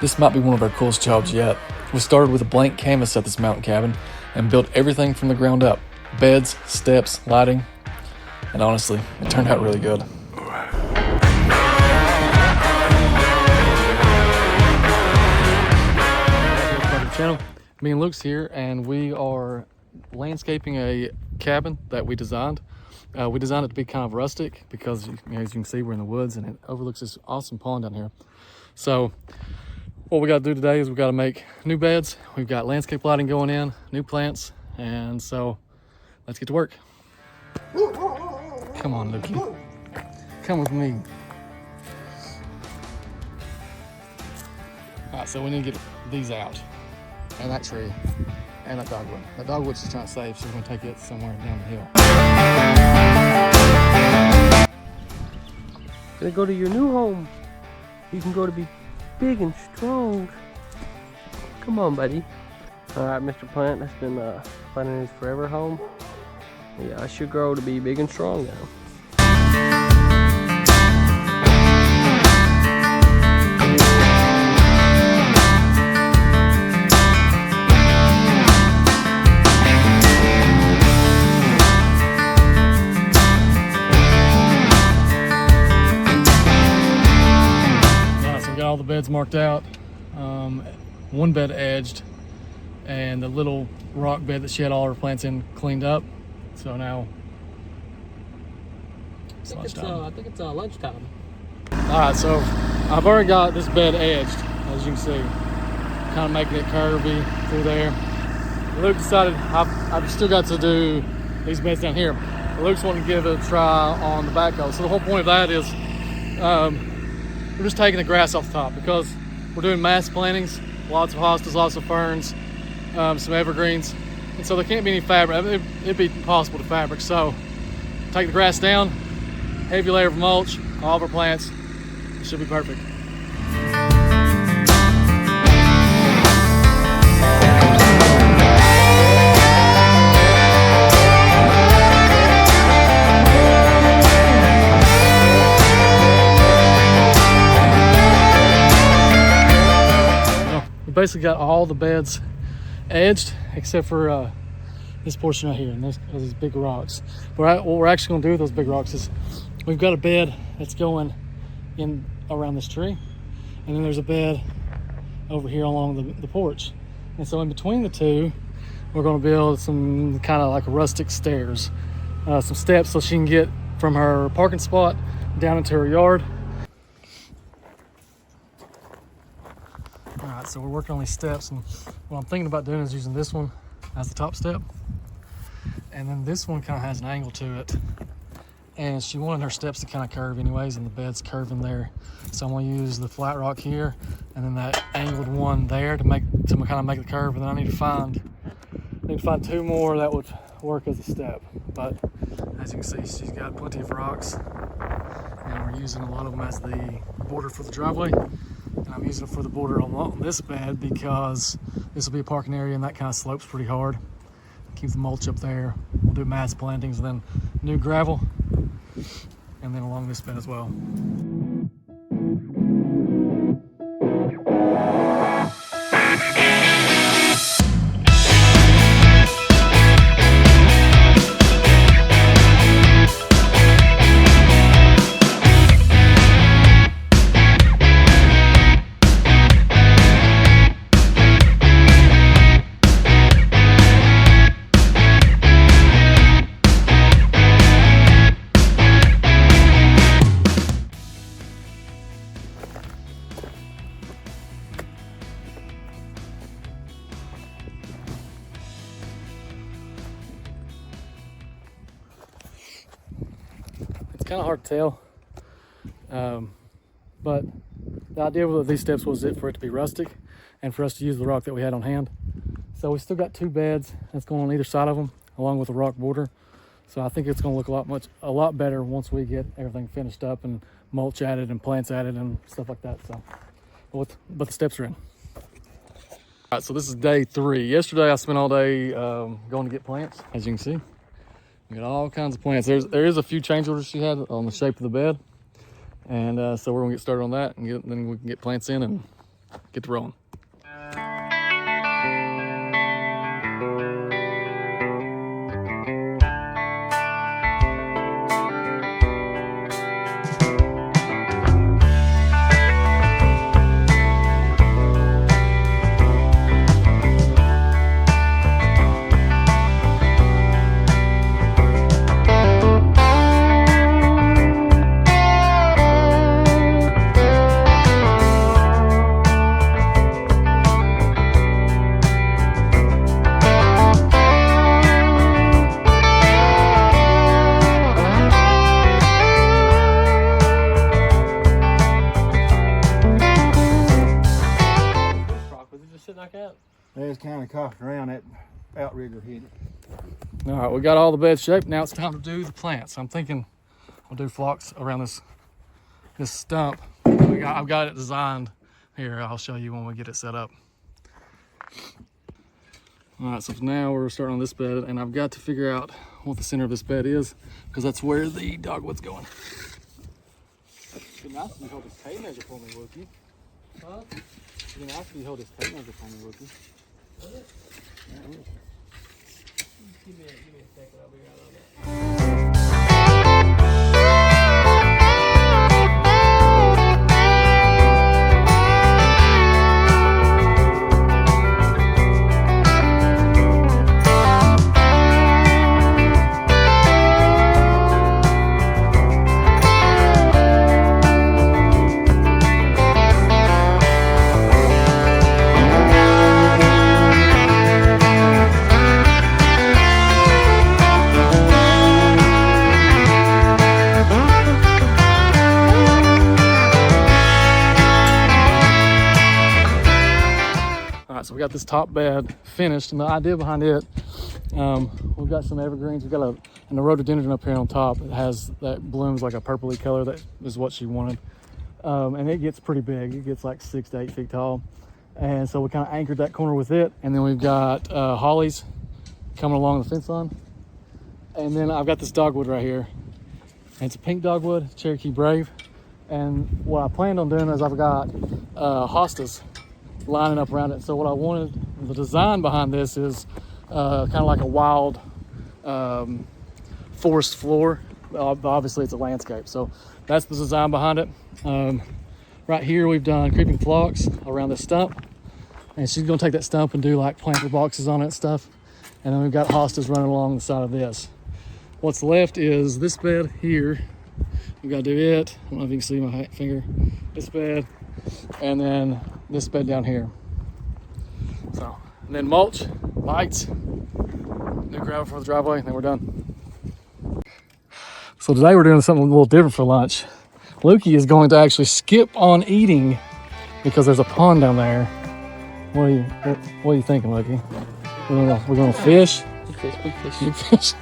This might be one of our coolest jobs yet. We started with a blank canvas at this mountain cabin and built everything from the ground up. Beds, steps, lighting, and honestly, it turned out really good. Channel. Me and Luke's here, and we are landscaping a cabin that we designed. We designed it to be kind of rustic because, as you can see, we're in the woods and it overlooks this awesome pond down here. So what we got to do today is we got to make new beds. We've got landscape lighting going in, new plants, and so let's get to work. Come on, Lukey. Come with me. All right, so we need to get these out. And that tree, and that dogwood. That dogwood's just not safe, so we're gonna take it somewhere down the hill. Gonna go to your new home. You can go to be big and strong. Come on, buddy. All right, Mr. Plant, that's been finding his forever home. Yeah, I should grow to be big and strong now. All the beds marked out, one bed edged, and the little rock bed that she had all her plants in cleaned up. So now it's lunchtime. I think it's lunchtime. All right, so I've already got this bed edged, as you can see, kind of making it curvy through there. Luke decided I've still got to do these beds down here. Luke's wanting to give it a try on the backhoe. So the whole point of that is we're just taking the grass off the top because we're doing mass plantings, lots of hostas, lots of ferns, some evergreens, and so there can't be any fabric. It'd be impossible to fabric. So take the grass down, heavy layer of mulch, all of our plants. It should be perfect. Basically got all the beds edged except for this portion right here and these big rocks. But what we're actually going to do with those big rocks is we've got a bed that's going in around this tree, and then there's a bed over here along the porch, and so in between the two we're going to build some kind of like rustic stairs, some steps so she can get from her parking spot down into her yard. Alright, so we're working on these steps, and what I'm thinking about doing is using this one as the top step, and then this one kind of has an angle to it, and she wanted her steps to kind of curve anyways, and the bed's curving there, so I'm going to use the flat rock here and then that angled one there to kind of make the curve, and then I need to find two more that would work as a step. But as you can see, she's got plenty of rocks, and we're using a lot of them as the border for the driveway. And I'm using it for the border on this bed because this will be a parking area and that kind of slopes pretty hard. Keep the mulch up there. We'll do mass plantings and then new gravel, and then along this bed as well. It's kind of hard to tell, but the idea with these steps was for it to be rustic and for us to use the rock that we had on hand. So we still got two beds that's going on either side of them, along with a rock border. So I think it's going to look a lot better once we get everything finished up and mulch added and plants added and stuff like that. So, but the steps are in. All right, so this is day 3. Yesterday I spent all day going to get plants, as you can see. We got all kinds of plants. There is a few change orders she had on the shape of the bed, and so we're gonna get started on that, and then we can get plants in and get to rolling. They was kind of cocked around, that outrigger hit it. All right, we got all the beds shaped. Now it's time to do the plants. I'm thinking we'll do phlox around this stump. I've got it designed here. I'll show you when we get it set up. All right, so now we're starting on this bed, and I've got to figure out what the center of this bed is, because that's where the dogwood's going. It'd be nice if you hold this tape measure for me, Wookie. Huh? It'd be nice if you hold this tape measure for me, Wookie. Give me a second, I'll be right on that. So we got this top bed finished, and the idea behind it, we've got some evergreens. We've got and the rhododendron up here on top. It has that blooms like a purpley color. That is what she wanted, and it gets pretty big. It gets like 6 to 8 feet tall, and so we kind of anchored that corner with it. And then we've got hollies coming along the fence line, and then I've got this dogwood right here. And it's a pink dogwood, Cherokee Brave. And what I planned on doing is I've got hostas lining up around it. So what I wanted, the design behind this is kind of like a wild forest floor. Obviously it's a landscape, so that's the design behind it. Right here we've done creeping phlox around this stump, and she's gonna take that stump and do like planter boxes on it and stuff. And then we've got hostas running along the side of this. What's left is this bed here. We've got to do it. I don't know if you can see my finger. This bed, and then this bed down here. So, and then mulch, lights, new gravel for the driveway, and then we're done. So today we're doing something a little different for lunch. Lukey is going to actually skip on eating because there's a pond down there. What are you thinking, Lukey? We're gonna fish. Big fish. Big fish.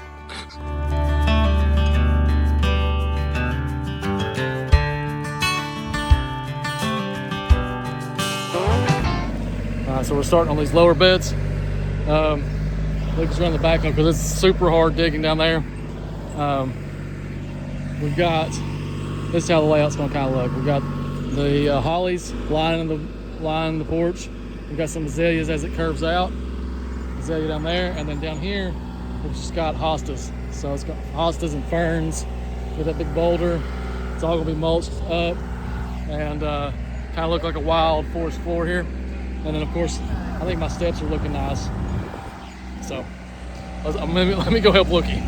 So we're starting on these lower beds. Lucas around the back one because it's super hard digging down there. We've got, this is how the layout's gonna kind of look. We've got the hollies lining the porch. We've got some azaleas as it curves out. Azalea down there, and then down here we've just got hostas. So it's got hostas and ferns with that big boulder. It's all gonna be mulched up and kind of look like a wild forest floor here. And then of course, I think my steps are looking nice. So let me go help Lukey.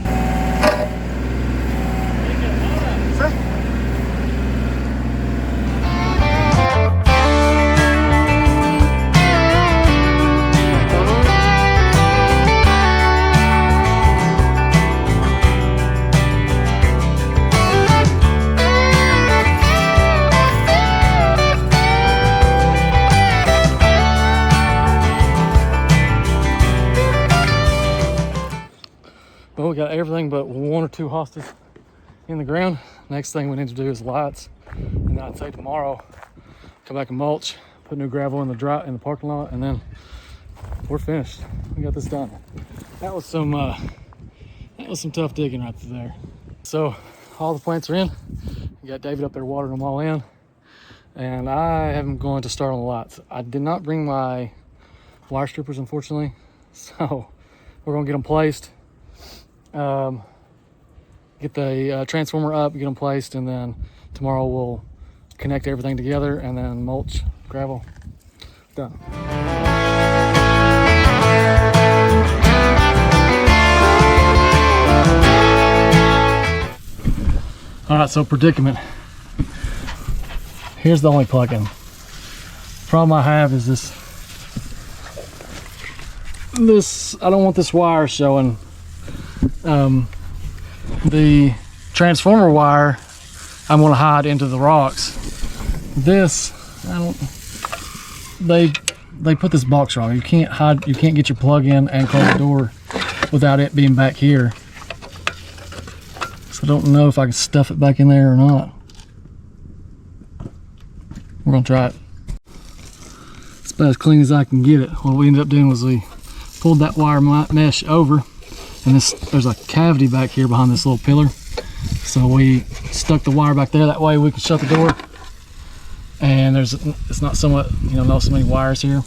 Well, we got everything but 1 or 2 hostas in the ground. Next thing we need to do is lights. And then I'd say tomorrow, come back and mulch, put new gravel in the parking lot, and then we're finished. We got this done. That was some tough digging right there. So all the plants are in. We got David up there watering them all in. And I am going to start on the lights. I did not bring my wire strippers, unfortunately, so we're gonna get them placed, get the transformer up, get them placed, and then tomorrow we'll connect everything together and then mulch, gravel, done. All right, so predicament. Here's the only plug-in. Problem I have is this, I don't want this wire showing. The transformer wire I'm gonna hide into the rocks. This, they put this box wrong. You can't get your plug in and close the door without it being back here. So I don't know if I can stuff it back in there or not. We're gonna try it. It's about as clean as I can get it. What we ended up doing was we pulled that wire mesh over, and there's a cavity back here behind this little pillar. So we stuck the wire back there. That way we can shut the door. And it's not somewhat, not so many wires here.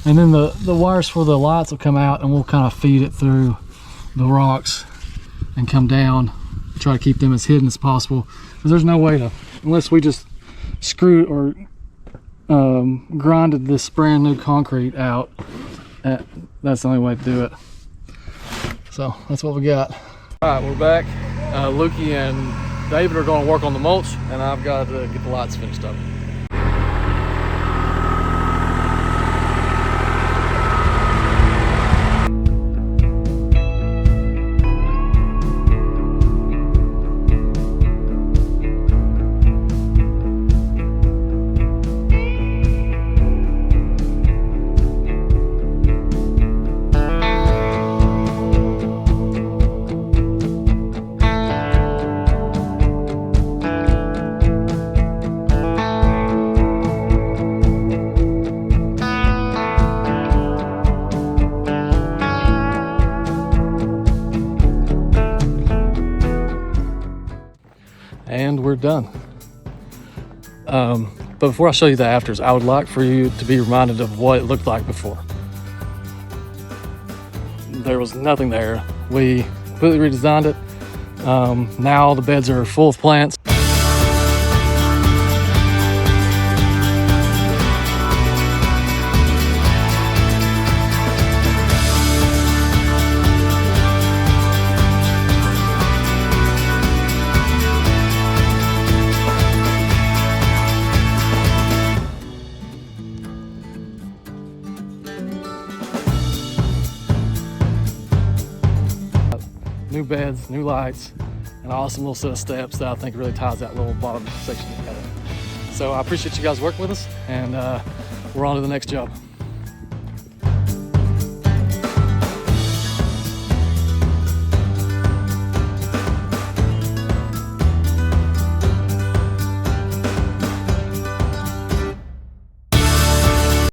And then the wires for the lights will come out, and we'll kind of feed it through the rocks and come down. Try to keep them as hidden as possible. Because there's no way to, unless we just screwed or grinded this brand new concrete out, that's the only way to do it. So that's what we got. All right, we're back. Lukey and David are going to work on the mulch, and I've got to get the lights finished up. And we're done. But before I show you the afters, I would like for you to be reminded of what it looked like before. There was nothing there. We completely redesigned it. Now all the beds are full of plants. New beds, new lights, and an awesome little set of steps that I think really ties that little bottom section together. So I appreciate you guys working with us, and we're on to the next job.